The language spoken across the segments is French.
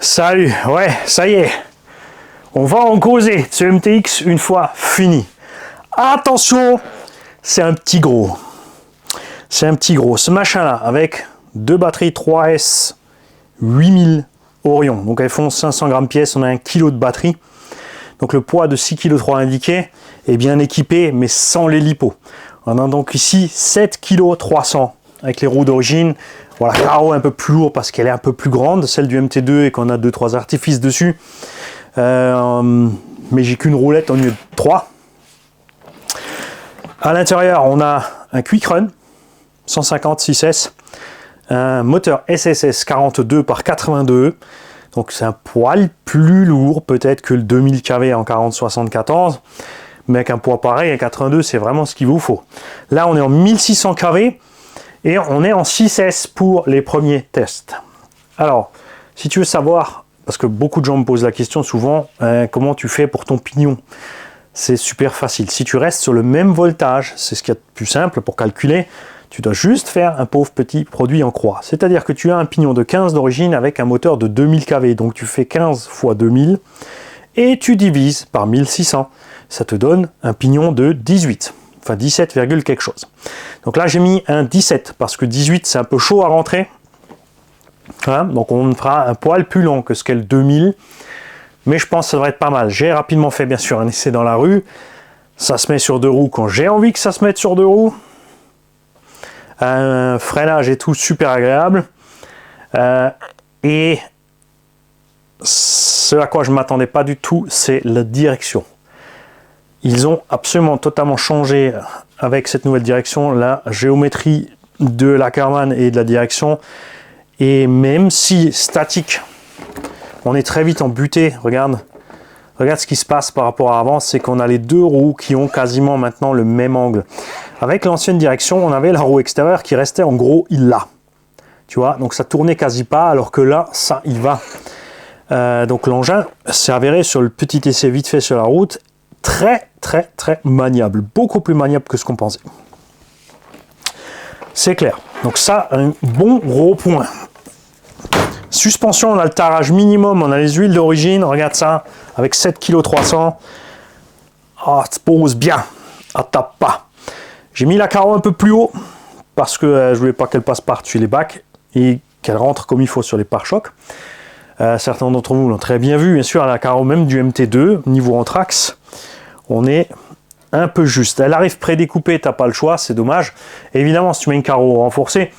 Salut, ouais, ça y est. On va en causer de ce MTX une fois fini. Attention, c'est un petit gros. C'est un petit gros. Ce machin-là, avec deux batteries 3S 8000 Orion. Donc elles font 500 grammes pièce, on a 1 kg de batterie. Donc le poids de 6,3 kg indiqué est bien équipé, mais sans les lipos. On a donc ici 7,3 kg avec les roues d'origine. Voilà, carreau un peu plus lourd parce qu'elle est un peu plus grande, celle du MT2, et qu'on a 2-3 artifices dessus. Mais j'ai qu'une roulette au lieu de 3. À l'intérieur, on a un Quick Run 150 6S, un moteur SSS 42 par 82. Donc c'est un poil plus lourd peut-être que le 2000 kV en 40-74. Mais avec un poids pareil, à 82, c'est vraiment ce qu'il vous faut. Là, on est en 1600 kV. Et on est en 6S pour les premiers tests. Alors, si tu veux savoir, parce que beaucoup de gens me posent la question souvent, comment tu fais pour ton pignon? C'est super facile. Si tu restes sur le même voltage, c'est ce qu'il y a de plus simple pour calculer, tu dois juste faire un pauvre petit produit en croix. C'est-à-dire que tu as un pignon de 15 d'origine avec un moteur de 2000 kV. Donc tu fais 15 fois 2000 et tu divises par 1600. Ça te donne un pignon de 18. Enfin 17, quelque chose. Donc là j'ai mis un 17 parce que 18 c'est un peu chaud à rentrer. Hein, donc on fera un poil plus long que ce qu'est le 2000. Mais je pense que ça devrait être pas mal. J'ai rapidement fait bien sûr un essai dans la rue. Ça se met sur 2 roues quand j'ai envie que ça se mette sur 2 roues. Un freinage et tout super agréable. Et ce à quoi je ne m'attendais pas du tout, c'est la direction. Ils ont absolument totalement changé avec cette nouvelle direction la géométrie de la Karmann et de la direction. Et même si statique, on est très vite en butée. Regarde ce qui se passe par rapport à avant, c'est qu'on a les 2 roues qui ont quasiment maintenant le même angle. Avec l'ancienne direction, on avait la roue extérieure qui restait en gros là. Tu vois, donc ça tournait quasi pas, alors que là, ça y va. Donc l'engin s'est avéré sur le petit essai vite fait sur la route très maniable, beaucoup plus maniable que ce qu'on pensait. C'est clair. Donc ça, un bon gros point. Suspension, on a le tarage minimum, on a les huiles d'origine, regarde ça, avec 7,3 kg. Ah, ça pose bien, elle tape pas. J'ai mis la carreau un peu plus haut, parce que je voulais pas qu'elle passe par-dessus les bacs, et qu'elle rentre comme il faut sur les pare-chocs. Certains d'entre vous l'ont très bien vu, bien sûr, à la carreau même du MT2, niveau anthrax, on est un peu juste. Elle arrive prédécoupée, t'as pas le choix, c'est dommage. Et évidemment, si tu mets une carreau renforcée,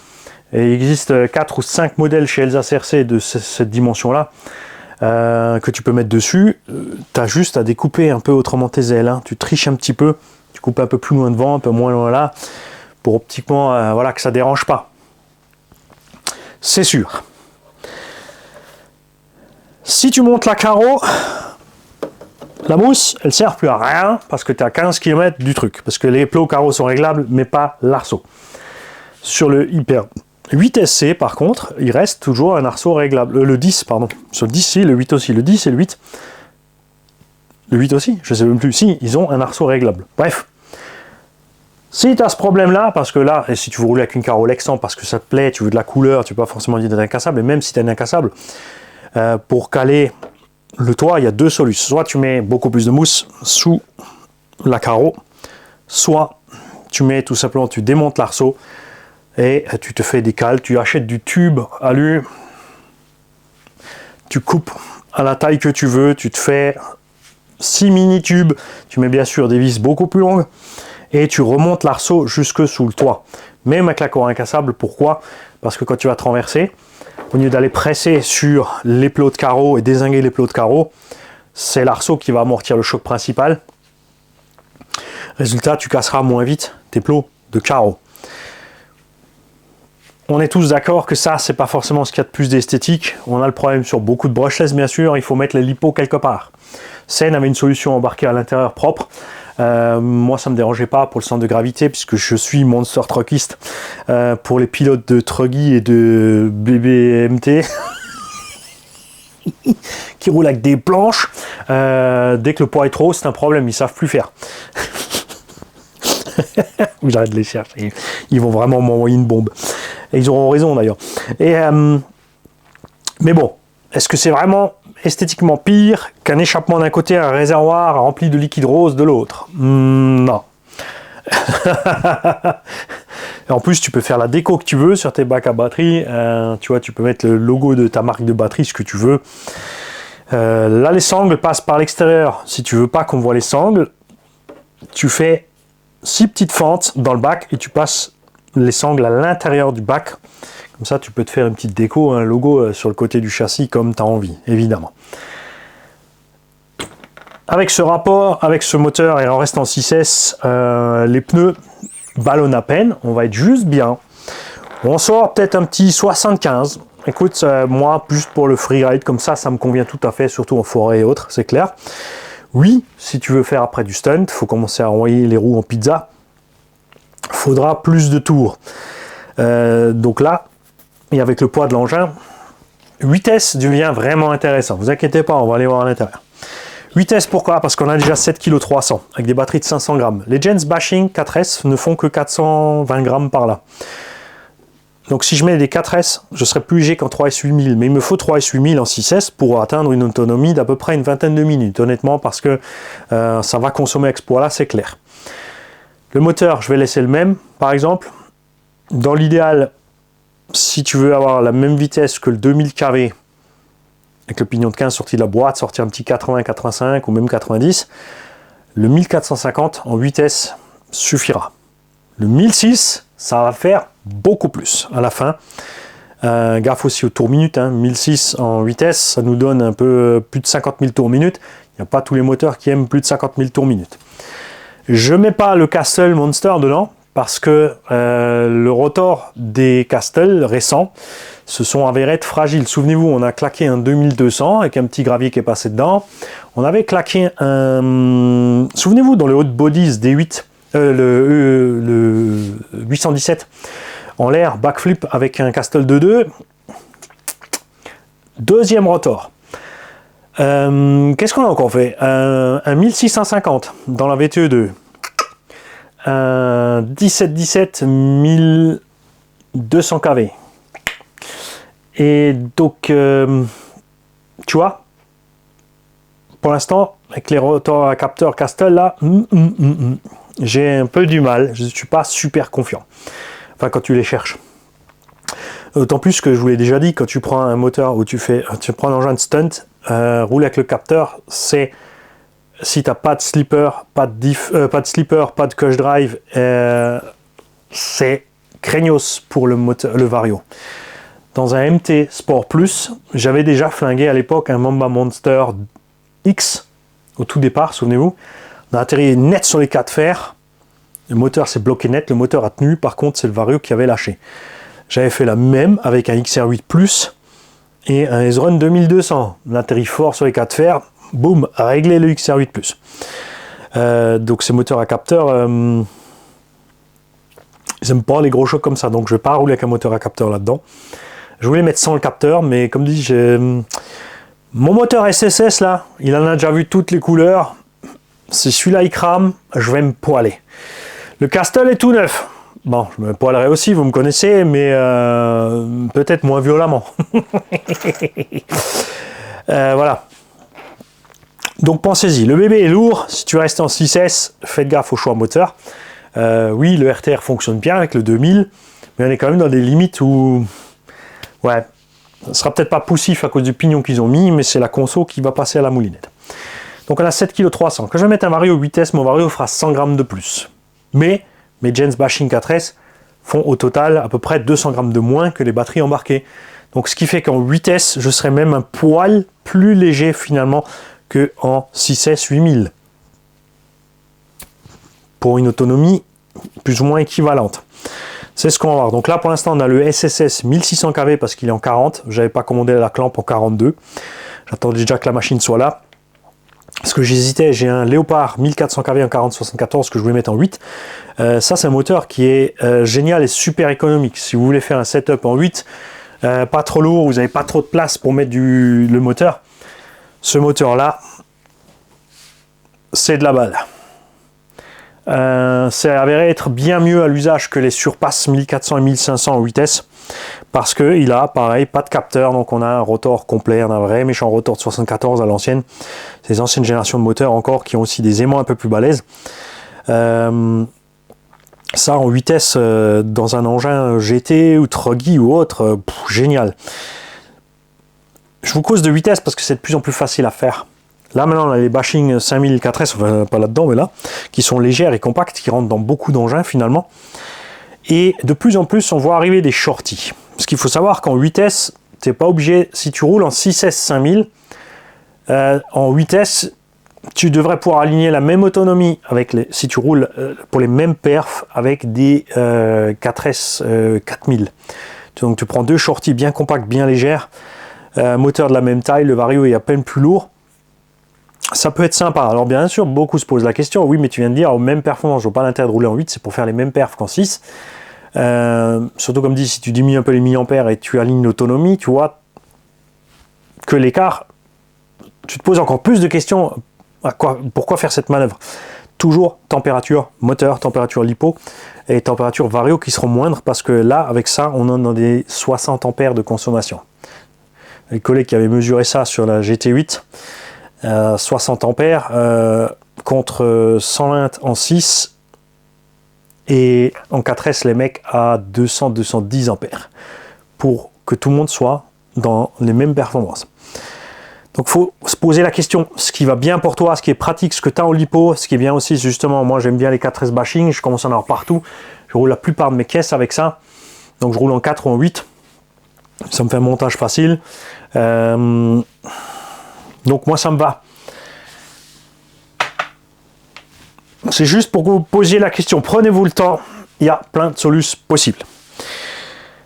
et il existe 4 ou 5 modèles chez Elsa CRC de cette dimension-là, que tu peux mettre dessus, tu as juste à découper un peu autrement tes ailes. Hein. Tu triches un petit peu, tu coupes un peu plus loin devant, un peu moins loin là, pour optiquement voilà, que ça ne dérange pas. C'est sûr. Si tu montes la carreau, la mousse, elle ne sert plus à rien parce que tu es à 15 km du truc. Parce que les plots carreaux sont réglables, mais pas l'arceau. Sur le Hyper 8SC, par contre, il reste toujours un arceau réglable. Le 10, pardon. Sur le 10, si, le 8 aussi. Le 10 et le 8. Le 8 aussi, je ne sais même plus. Si, ils ont un arceau réglable. Bref. Si tu as ce problème-là, parce que là, et si tu veux rouler avec une carreau Lexan parce que ça te plaît, tu veux de la couleur, tu n'as pas forcément dit d'être incassable, et même si tu es incassable, pour caler le toit, il y a 2 solutions. Soit tu mets beaucoup plus de mousse sous la carreau, soit tu mets tout simplement, tu démontes l'arceau et tu te fais des cales, tu achètes du tube alu, tu coupes à la taille que tu veux, tu te fais 6 mini tubes, tu mets bien sûr des vis beaucoup plus longues et tu remontes l'arceau jusque sous le toit. Même avec la cour incassable, pourquoi? Parce que quand tu vas te renverser, au lieu d'aller presser sur les plots de carreaux et dézinguer les plots de carreaux, c'est l'arceau qui va amortir le choc principal. Résultat, tu casseras moins vite tes plots de carreaux. On est tous d'accord que ça, c'est pas forcément ce qu'il y a de plus d'esthétique. On a le problème sur beaucoup de brushless, bien sûr, il faut mettre les lipos quelque part. Sen avait une solution embarquée à l'intérieur propre. Moi, ça ne me dérangeait pas pour le centre de gravité, puisque je suis monster truckiste. Pour les pilotes de Truggy et de BBMT, qui roulent avec des planches, dès que le poids est trop haut, c'est un problème, ils ne savent plus faire. J'arrête de les chercher, ils vont vraiment m'envoyer une bombe. Et ils auront raison d'ailleurs. Mais bon, est-ce que c'est vraiment esthétiquement pire qu'un échappement d'un côté, un réservoir rempli de liquide rose de l'autre? Non. En plus, tu peux faire la déco que tu veux sur tes bacs à batterie. Tu vois, tu peux mettre le logo de ta marque de batterie, ce que tu veux. Là, les sangles passent par l'extérieur. Si tu veux pas qu'on voit les sangles, tu fais 6 petites fentes dans le bac et tu passes les sangles à l'intérieur du bac. Comme ça, tu peux te faire une petite déco, un logo sur le côté du châssis comme tu as envie, évidemment. Avec ce rapport, avec ce moteur et en restant 6S, les pneus ballonnent à peine. On va être juste bien. On sort peut-être un petit 75. Écoute, moi, juste pour le freeride, comme ça me convient tout à fait, surtout en forêt et autres, c'est clair. Oui, si tu veux faire après du stunt, il faut commencer à envoyer les roues en pizza. Faudra plus de tours. Donc là, et avec le poids de l'engin, 8S devient vraiment intéressant. Vous inquiétez pas, on va aller voir à l'intérieur. 8S, pourquoi? Parce qu'on a déjà 7,3 kg avec des batteries de 500 grammes. Les Gens Bashing 4S ne font que 420 grammes par là. Donc si je mets des 4S, je serai plus léger qu'en 3S 8000. Mais il me faut 3S 8000 en 6S pour atteindre une autonomie d'à peu près une vingtaine de minutes, honnêtement, parce que ça va consommer avec ce poids-là, c'est clair. Le moteur, je vais laisser le même, par exemple. Dans l'idéal, si tu veux avoir la même vitesse que le 2000 kV, avec le pignon de 15 sorti de la boîte, sortir un petit 80, 85 ou même 90, le 1450 en 8S suffira. Le 1006, ça va faire beaucoup plus à la fin. Gaffe aussi au tour minute, 1006 en 8S, ça nous donne un peu plus de 50 000 tours minute. Il n'y a pas tous les moteurs qui aiment plus de 50 000 tours minute. Je ne mets pas le Castle Monster dedans, parce que le rotor des Castle récents se sont avérés être fragiles. Souvenez-vous, on a claqué un 2200 avec un petit gravier qui est passé dedans. On avait claqué un... Souvenez-vous, dans le Hot Bodies D8, le 817, en l'air, backflip avec un Castle 2.2. Deuxième rotor. Qu'est-ce qu'on a encore fait? Un 1650 dans la VTE2. 1717 1200 kV. Et donc, tu vois, pour l'instant, avec les rotors à capteur Castle là, j'ai un peu du mal. Je ne suis pas super confiant. Enfin, quand tu les cherches. D'autant plus que je vous l'ai déjà dit, quand tu prends un moteur où tu prends un engin de stunt, rouler avec le capteur, c'est si tu n'as pas de slipper, pas de cush drive, c'est craignos pour le Vario. Dans un MT Sport Plus, j'avais déjà flingué à l'époque un Mamba Monster X au tout départ, souvenez-vous. On a atterri net sur les 4 fers. Le moteur s'est bloqué net, le moteur a tenu, par contre c'est le Vario qui avait lâché. J'avais fait la même avec un XR8 Plus et un S-Run 2200. On a atterri fort sur les 4 fers, boum, réglé le XR8 Plus. Donc ces moteurs à capteur, ils n'aiment pas les gros chocs comme ça, donc je ne vais pas rouler avec un moteur à capteur là-dedans. Je voulais mettre sans le capteur, mais comme dit, mon moteur SSS là, il en a déjà vu toutes les couleurs. Si celui-là il crame, je vais me poiler. Le Castle est tout neuf. Bon, je me poilerai aussi, vous me connaissez, mais peut-être moins violemment. Voilà. Donc pensez-y, le bébé est lourd. Si tu restes en 6S, faites gaffe au choix moteur. Oui, le RTR fonctionne bien avec le 2000, mais on est quand même dans des limites où... Ouais, ça sera peut-être pas poussif à cause du pignon qu'ils ont mis, mais c'est la conso qui va passer à la moulinette. Donc on a 7,3 kg. Quand je vais mettre un Vario 8S, mon Vario fera 100 grammes de plus. Mais mes Gens Bashing 4S font au total à peu près 200 grammes de moins que les batteries embarquées. Donc ce qui fait qu'en 8S, je serai même un poil plus léger finalement qu'en 6S 8000. Pour une autonomie plus ou moins équivalente. C'est ce qu'on va voir. Donc là, pour l'instant, on a le SSS 1600 kV parce qu'il est en 40. Je n'avais pas commandé la clampe en 42. J'attendais déjà que la machine soit là. Parce que j'hésitais, j'ai un Léopard 1400 kV en 40-74 que je voulais mettre en 8. Ça, c'est un moteur qui est génial et super économique. Si vous voulez faire un setup en 8, pas trop lourd, vous n'avez pas trop de place pour mettre le moteur. Ce moteur-là, c'est de la balle. c'est avéré être bien mieux à l'usage que les surpasses 1400 et 1500 en vitesse, parce qu'il a pareil pas de capteur, donc on a un rotor complet, on a un vrai méchant rotor de 74 à l'ancienne, ces anciennes générations de moteurs encore qui ont aussi des aimants un peu plus balèzes. Ça en vitesse dans un engin GT ou Truggy ou autre, génial. Je vous cause de vitesse parce que c'est de plus en plus facile à faire. Là maintenant on a les bashing 5000 4S, enfin pas là-dedans mais là, qui sont légères et compactes, qui rentrent dans beaucoup d'engins finalement. Et de plus en plus on voit arriver des shorties. Parce qu'il faut savoir qu'en vitesse, tu n'es pas obligé, si tu roules en 6S 5000, en vitesse, tu devrais pouvoir aligner la même autonomie avec si tu roules pour les mêmes perfs avec des 4S 4000. Donc tu prends deux shorties bien compactes, bien légères, moteur de la même taille, le vario est à peine plus lourd. Ça peut être sympa. Alors bien sûr, beaucoup se posent la question, oui mais tu viens de dire, aux mêmes performances, je vois pas l'intérêt de rouler en 8, c'est pour faire les mêmes perfs qu'en 6. Surtout comme dit, si tu diminues un peu les milliampères et tu alignes l'autonomie, tu vois que l'écart, tu te poses encore plus de questions. Pourquoi faire cette manœuvre? Toujours température moteur, température lipo et température vario qui seront moindres, parce que là, avec ça, on est dans des 60 ampères de consommation. Les collègues qui avaient mesuré ça sur la GT8, 60 ampères contre 120 en 6 et en 4S les mecs à 200-210 ampères pour que tout le monde soit dans les mêmes performances. Donc il faut se poser la question, ce qui va bien pour toi, ce qui est pratique, ce que tu as en lipo, ce qui est bien aussi justement, moi j'aime bien les 4S bashing, je commence à en avoir partout, je roule la plupart de mes caisses avec ça, donc je roule en 4 ou en 8, ça me fait un montage facile. Donc moi ça me va. C'est juste pour que vous posiez la question, prenez-vous le temps, il y a plein de solutions possibles.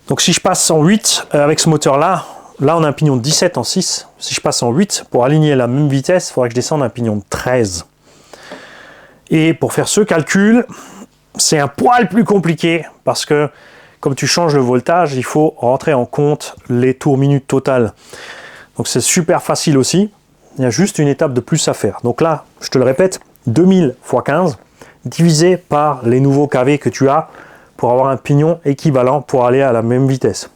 Donc si je passe en 8 avec ce moteur là on a un pignon de 17 en 6, si je passe en 8 pour aligner la même vitesse, il faudrait que je descende un pignon de 13. Et pour faire ce calcul, c'est un poil plus compliqué parce que comme tu changes le voltage, il faut rentrer en compte les tours minutes totales. Donc c'est super facile aussi. Il y a juste une étape de plus à faire. Donc là, je te le répète, 2000 x 15 divisé par les nouveaux kV que tu as pour avoir un pignon équivalent pour aller à la même vitesse.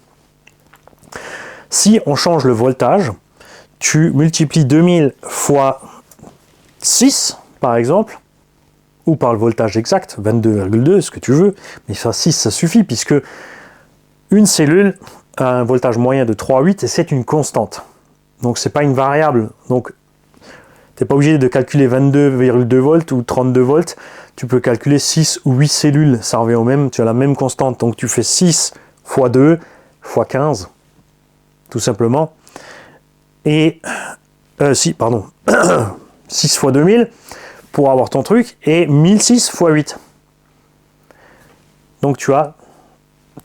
Si on change le voltage, tu multiplies 2000 x 6 par exemple, ou par le voltage exact, 22,2, ce que tu veux, mais ça 6 ça suffit puisque une cellule a un voltage moyen de 3,8 et c'est une constante. Donc c'est pas une variable. Donc tu n'es pas obligé de calculer 22,2 volts ou 32 volts. Tu peux calculer 6 ou 8 cellules. Ça revient au même. Tu as la même constante. Donc tu fais 6 x 2 x 15. Tout simplement. Et 6 x 2000 pour avoir ton truc. Et 1006 x 8. Donc tu as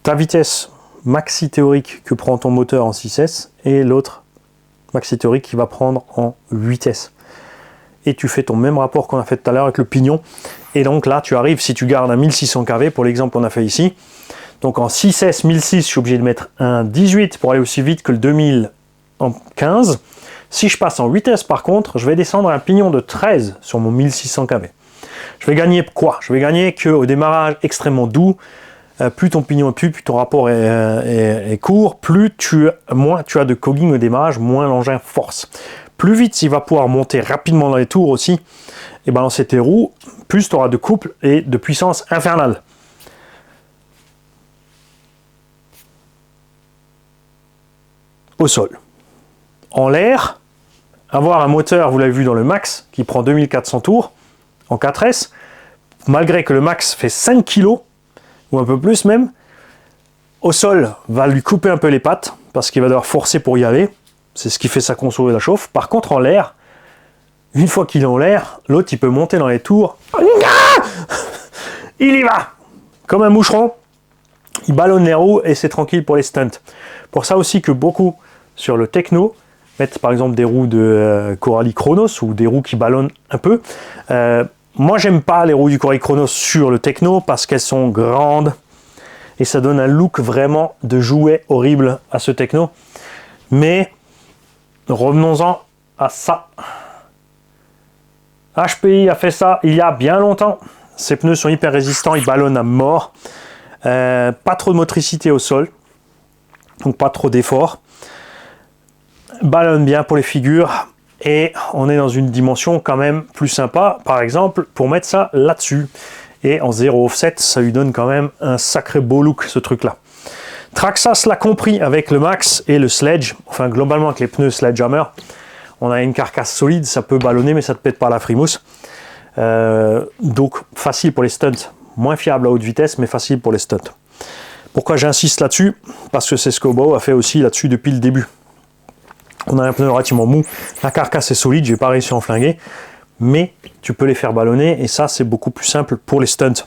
ta vitesse maxi théorique que prend ton moteur en 6S et l'autre maxi théorique qui va prendre en 8S. Et tu fais ton même rapport qu'on a fait tout à l'heure avec le pignon. Et donc là, tu arrives, si tu gardes un 1600 kV, pour l'exemple qu'on a fait ici. Donc en 6S 1006, je suis obligé de mettre un 18 pour aller aussi vite que le 2000 en 15. Si je passe en 8S par contre, je vais descendre un pignon de 13 sur mon 1600 kV. Je vais gagner quoi? Je vais gagner qu'au démarrage extrêmement doux, plus ton pignon est plus ton rapport est court, moins tu as de cogging au démarrage, moins l'engin force. Plus vite il va pouvoir monter rapidement dans les tours aussi et balancer tes roues, plus tu auras de couple et de puissance infernale. Au sol. En l'air, avoir un moteur, vous l'avez vu dans le max, qui prend 2400 tours en 4S, malgré que le max fait 5 kg, ou un peu plus même, au sol va lui couper un peu les pattes, parce qu'il va devoir forcer pour y aller. C'est ce qui fait sa conso et la chauffe. Par contre, en l'air, une fois qu'il est en l'air, l'autre il peut monter dans les tours. Il y va comme un moucheron. Il ballonne les roues et c'est tranquille pour les stunts. Pour ça aussi que beaucoup sur le techno mettent par exemple des roues de Coralie Chronos ou des roues qui ballonnent un peu. Moi j'aime pas les roues du Coralie Chronos sur le techno parce qu'elles sont grandes et ça donne un look vraiment de jouet horrible à ce techno. Mais revenons-en à ça. HPI a fait ça il y a bien longtemps. Ces pneus sont hyper résistants, ils ballonnent à mort. Pas trop de motricité au sol, donc pas trop d'effort. Ballonne bien pour les figures. Et on est dans une dimension quand même plus sympa, par exemple, pour mettre ça là-dessus. Et en 0 offset, ça lui donne quand même un sacré beau look, ce truc-là. Traxxas l'a compris avec le Max et le Sledge. Enfin, globalement, avec les pneus Sledgehammer, on a une carcasse solide, ça peut ballonner, mais ça ne te pète pas la frimousse. Donc, facile pour les stunts. Moins fiable à haute vitesse, mais facile pour les stunts. Pourquoi j'insiste là-dessus? Parce que c'est ce qu'Hobaw a fait aussi là-dessus depuis le début. On a un pneu relativement mou, la carcasse est solide, j'ai pas réussi à en flinguer, mais tu peux les faire ballonner et ça c'est beaucoup plus simple pour les stunts.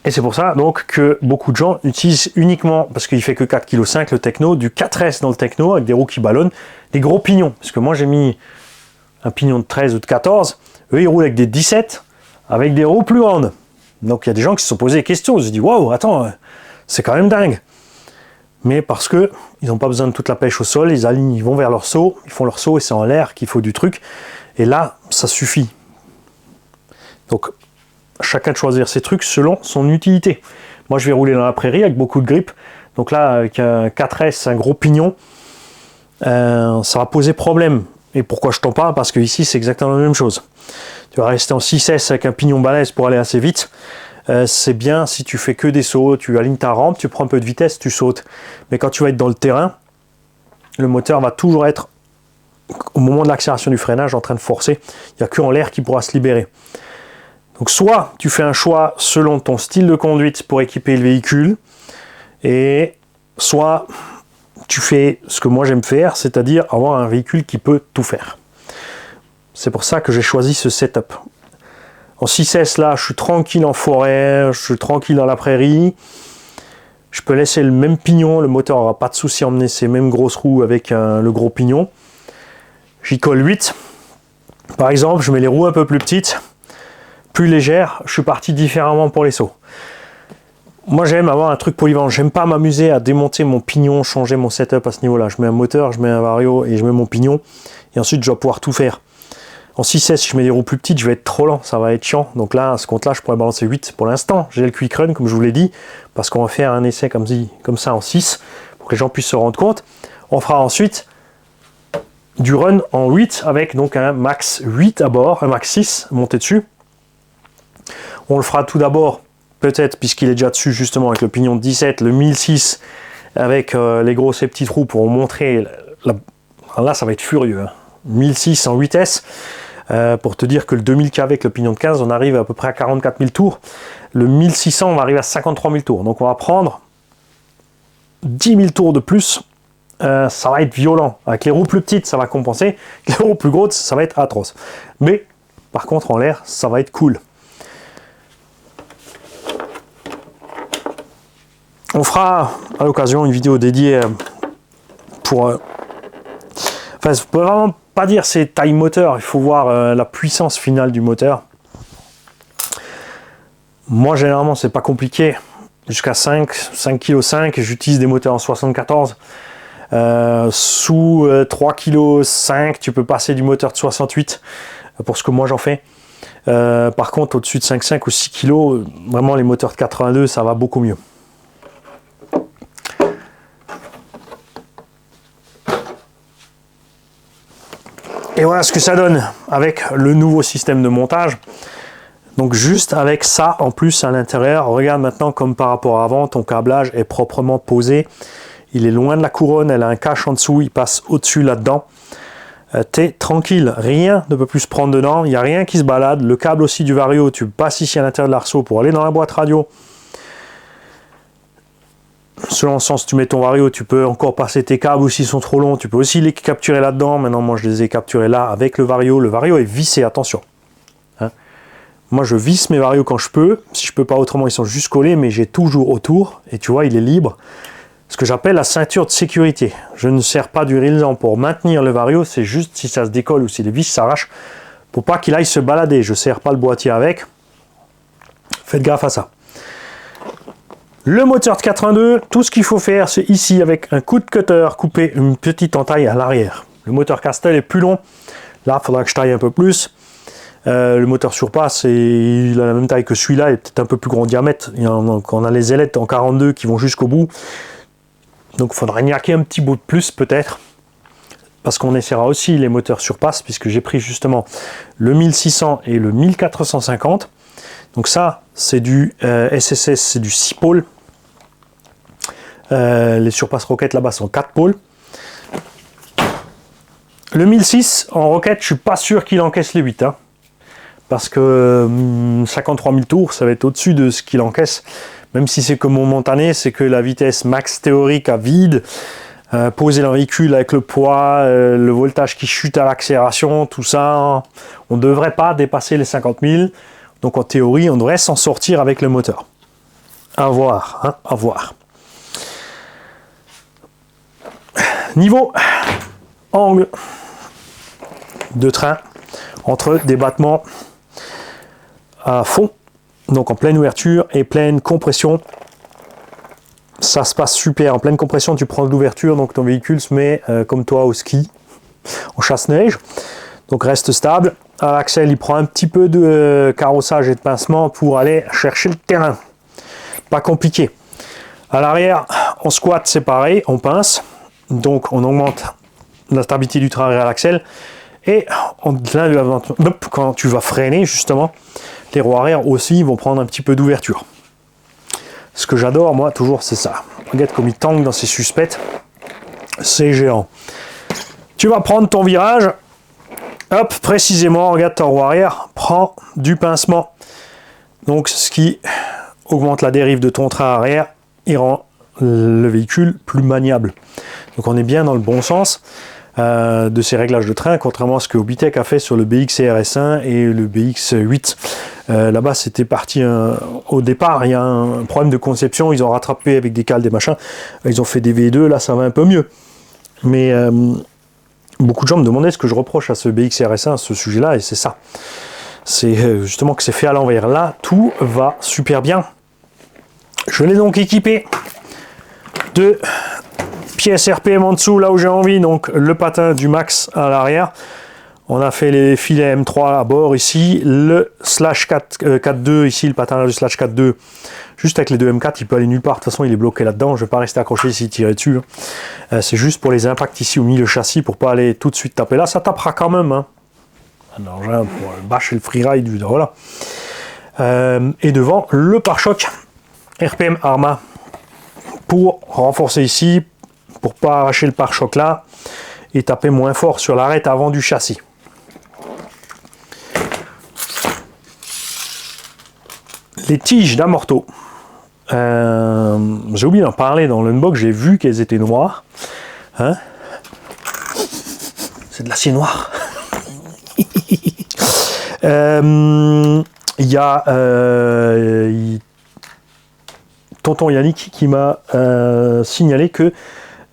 Et c'est pour ça donc que beaucoup de gens utilisent uniquement, parce qu'il fait que 4,5 kg le Tekno, du 4S dans le Tekno avec des roues qui ballonnent, des gros pignons. Parce que moi j'ai mis un pignon de 13 ou de 14, eux ils roulent avec des 17, avec des roues plus grandes. Donc il y a des gens qui se sont posé des questions, ils se disent waouh, attends, c'est quand même dingue. Mais parce que ils n'ont pas besoin de toute la pêche au sol, ils alignent, ils vont vers leur saut, ils font leur saut et c'est en l'air qu'il faut du truc. Et là, ça suffit. Donc, chacun de choisir ses trucs selon son utilité. Moi, je vais rouler dans la prairie avec beaucoup de grippe. Donc là, avec un 4S, un gros pignon, ça va poser problème. Et pourquoi je t'en parle? Parce que ici, c'est exactement la même chose. Tu vas rester en 6S avec un pignon balèze pour aller assez vite. C'est bien si tu fais que des sauts, tu alignes ta rampe, tu prends un peu de vitesse, tu sautes. Mais quand tu vas être dans le terrain, le moteur va toujours être, au moment de l'accélération du freinage, en train de forcer. Il n'y a que en l'air qui pourra se libérer. Donc soit tu fais un choix selon ton style de conduite pour équiper le véhicule, et soit tu fais ce que moi j'aime faire, c'est-à-dire avoir un véhicule qui peut tout faire. C'est pour ça que j'ai choisi ce setup. En 6S, là, je suis tranquille en forêt, je suis tranquille dans la prairie. Je peux laisser le même pignon, le moteur n'aura pas de souci à emmener ces mêmes grosses roues avec le gros pignon. J'y colle 8. Par exemple, je mets les roues un peu plus petites, plus légères. Je suis parti différemment pour les sauts. Moi, j'aime avoir un truc polyvalent. J'aime pas m'amuser à démonter mon pignon, changer mon setup à ce niveau-là. Je mets un moteur, je mets un vario et je mets mon pignon. Et ensuite, je dois pouvoir tout faire. En 6S, si je mets des roues plus petites, je vais être trop lent, ça va être chiant. Donc là, à ce compte-là, je pourrais balancer 8 pour l'instant. J'ai le quick run, comme je vous l'ai dit, parce qu'on va faire un essai comme ça en 6, pour que les gens puissent se rendre compte. On fera ensuite du run en 8 avec donc un max 8 à bord, un max 6 monté dessus. On le fera tout d'abord, peut-être, puisqu'il est déjà dessus, justement, avec le pignon de 17, le 1006, avec les grosses et petites roues pour montrer. Là, ça va être furieux. Hein. 1006 en 8S. Pour te dire que le 2000 kV avec le pignon de 15, on arrive à peu près à 44 000 tours. Le 1600, on va arriver à 53 000 tours. Donc on va prendre 10 000 tours de plus. Ça va être violent. Avec les roues plus petites, ça va compenser. Les roues plus grosses, ça va être atroce. Mais par contre, en l'air, ça va être cool. On fera à l'occasion une vidéo dédiée pour... Enfin, je peux vraiment pas dire c'est taille moteur, il faut voir la puissance finale du moteur. Moi généralement c'est pas compliqué, jusqu'à 5,5 kg, j'utilise des moteurs en 74. Sous 3,5 kg, tu peux passer du moteur de 68 pour ce que moi j'en fais. Par contre au-dessus de 5,5 ou 6 kg, vraiment les moteurs de 82 ça va beaucoup mieux. Et voilà ce que ça donne avec le nouveau système de montage. Donc juste avec ça en plus à l'intérieur, regarde maintenant comme par rapport à avant, ton câblage est proprement posé. Il est loin de la couronne, elle a un cache en dessous, il passe au-dessus là-dedans. T'es tranquille, rien ne peut plus se prendre dedans, il n'y a rien qui se balade. Le câble aussi du vario, tu passes ici à l'intérieur de l'arceau pour aller dans la boîte radio. Selon le sens tu mets ton vario, tu peux encore passer tes câbles s'ils sont trop longs, tu peux aussi les capturer là-dedans. Maintenant moi je les ai capturés là avec le vario est vissé, attention. Hein, moi je visse mes varios quand je peux, si je peux pas autrement ils sont juste collés, mais j'ai toujours autour, et tu vois il est libre. Ce que j'appelle la ceinture de sécurité. Je ne sers pas du rilsan pour maintenir le vario, c'est juste si ça se décolle ou si les vis s'arrachent, pour pas qu'il aille se balader. Je ne sers pas le boîtier avec, faites gaffe à ça. Le moteur de 82, tout ce qu'il faut faire, c'est ici avec un coup de cutter, couper une petite entaille à l'arrière. Le moteur Castel est plus long, Là, il faudra que je taille un peu plus. Le moteur surpasse, il a la même taille que celui-là, il est peut-être un peu plus grand diamètre. On a les ailettes en 42 qui vont jusqu'au bout. Donc il faudra niaquer un petit bout de plus peut-être. Parce qu'on essaiera aussi les moteurs surpasse, puisque j'ai pris justement le 1600 et le 1450. Donc ça, c'est du SSS, c'est du 6 pôles. Les surpasse roquettes là-bas sont 4 pôles. Le 1006 en roquette, je suis pas sûr qu'il encaisse les 8. Hein, parce que 53 000 tours, ça va être au-dessus de ce qu'il encaisse. Même si c'est comme momentané, c'est que la vitesse max théorique à vide, poser le véhicule avec le poids, le voltage qui chute à l'accélération, tout ça, on ne devrait pas dépasser les 50 000. Donc en théorie, on devrait s'en sortir avec le moteur. À voir, hein, à voir. Niveau angle de train entre des battements à fond, donc en pleine ouverture et pleine compression. Ça se passe super. En pleine compression, tu prends de l'ouverture, donc ton véhicule se met comme toi au ski, en chasse-neige. Donc reste stable. À l'axel, il prend un petit peu de carrossage et de pincement pour aller chercher le terrain. Pas compliqué. À l'arrière, en squat, c'est pareil, on pince. Donc on augmente la stabilité du train à l'axel. Et quand tu vas freiner, justement, les roues arrière aussi vont prendre un petit peu d'ouverture. Ce que j'adore, moi, toujours, c'est ça. Regarde comme il tangue dans ses suspects. C'est géant. Tu vas prendre ton virage. Hop, précisément, regarde ta roue arrière. Prends du pincement. Donc, ce qui augmente la dérive de ton train arrière et rend le véhicule plus maniable. Donc, on est bien dans le bon sens de ces réglages de train, contrairement à ce que Obitech a fait sur le BX RS1 et le BX8. Là-bas, c'était parti au départ, il y a un problème de conception, ils ont rattrapé avec des cales, des machins, ils ont fait des V2, là ça va un peu mieux. Mais beaucoup de gens me demandaient ce que je reproche à ce BX RS1, à ce sujet-là, et c'est ça. C'est justement que c'est fait à l'envers. Là, tout va super bien. Je l'ai donc équipé de pièces RPM en dessous, là où j'ai envie, donc le patin du Max à l'arrière. On a fait les filets M3 à bord ici, le slash 4.2 ici, le patin du slash 4.2, juste avec les deux M4, il peut aller nulle part, de toute façon il est bloqué là-dedans, je ne vais pas rester accroché ici, tirer dessus. C'est juste pour les impacts ici au milieu châssis, pour pas aller tout de suite taper là, ça tapera quand même. Hein. Un engin pour bâcher le freeride, voilà. Et devant, le pare-choc RPM Arma, pour renforcer ici, pour pas arracher le pare-choc là, et taper moins fort sur l'arête avant du châssis. Les tiges d'amorto. J'ai oublié d'en parler dans l'unbox, j'ai vu qu'elles étaient noires. Hein, c'est de l'acier noir. Il y a tonton Yannick qui m'a signalé que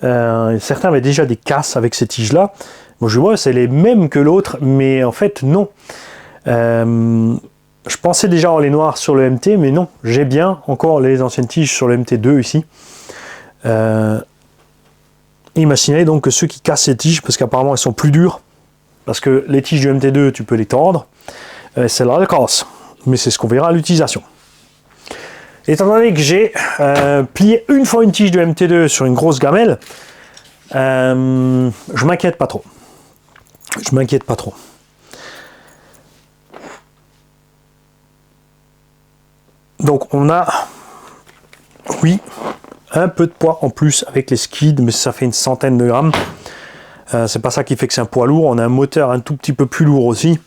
certains avaient déjà des casses avec ces tiges là. Moi je vois c'est les mêmes que l'autre, mais en fait non. Je pensais déjà avoir les noirs sur le MT, mais non, j'ai bien encore les anciennes tiges sur le MT2 ici. Il m'a signalé donc que ceux qui cassent ces tiges, parce qu'apparemment elles sont plus dures, parce que les tiges du MT2 tu peux les tordre, celle-là elle casse, mais c'est ce qu'on verra à l'utilisation. Étant donné que j'ai plié une fois une tige de MT2 sur une grosse gamelle, je m'inquiète pas trop. Je m'inquiète pas trop. Donc on a, oui, un peu de poids en plus avec les skids, mais ça fait une centaine de grammes. C'est pas ça qui fait que c'est un poids lourd. On a un moteur un tout petit peu plus lourd aussi.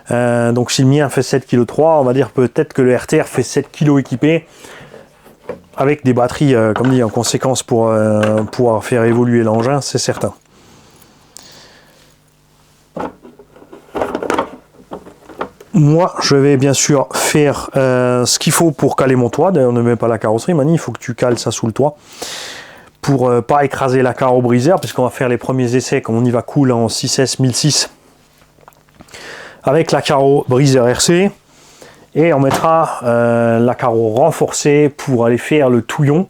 Donc si le mien fait 7,3 kg, on va dire peut-être que le RTR fait 7 kg équipé, avec des batteries, comme dit, en conséquence pour pouvoir faire évoluer l'engin, c'est certain. Moi, je vais bien sûr faire ce qu'il faut pour caler mon toit. D'ailleurs, ne mets pas la carrosserie, Mani, il faut que tu cales ça sous le toit. Pour pas écraser la carreau briseur, puisqu'on va faire les premiers essais, comme on y va cool en 6S 1006. Avec la carreau briseur RC. Et on mettra la carreau renforcée pour aller faire le touillon.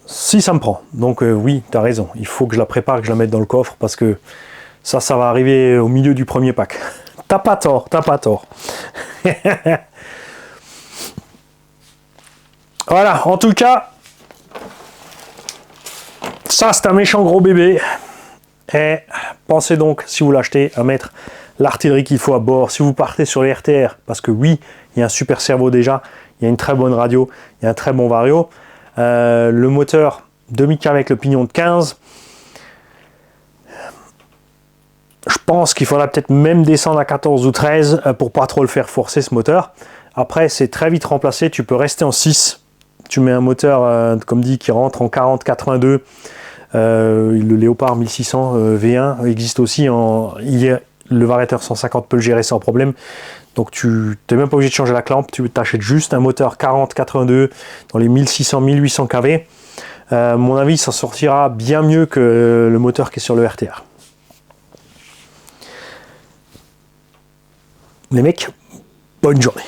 Si ça me prend. Donc oui, tu as raison. Il faut que je la prépare, que je la mette dans le coffre, parce que Ça va arriver au milieu du premier pack. T'as pas tort, t'as pas tort. Voilà, en tout cas, ça c'est un méchant gros bébé. Et pensez donc, si vous l'achetez, à mettre l'artillerie qu'il faut à bord. Si vous partez sur les RTR, parce que oui, il y a un super cerveau déjà, il y a une très bonne radio, il y a un très bon vario. Le moteur demi-cam avec le pignon de 15. Je pense qu'il faudra peut-être même descendre à 14 ou 13 pour pas trop le faire forcer ce moteur. Après, c'est très vite remplacé. Tu peux rester en 6. Tu mets un moteur, comme dit, qui rentre en 40-82. Le Léopard 1600 V1 existe aussi. Le variateur 150 peut le gérer sans problème. Donc tu n'es même pas obligé de changer la clampe. Tu t'achètes juste un moteur 40-82 dans les 1600-1800 kV. Mon avis, ça sortira bien mieux que le moteur qui est sur le RTR. Les mecs, bonne journée.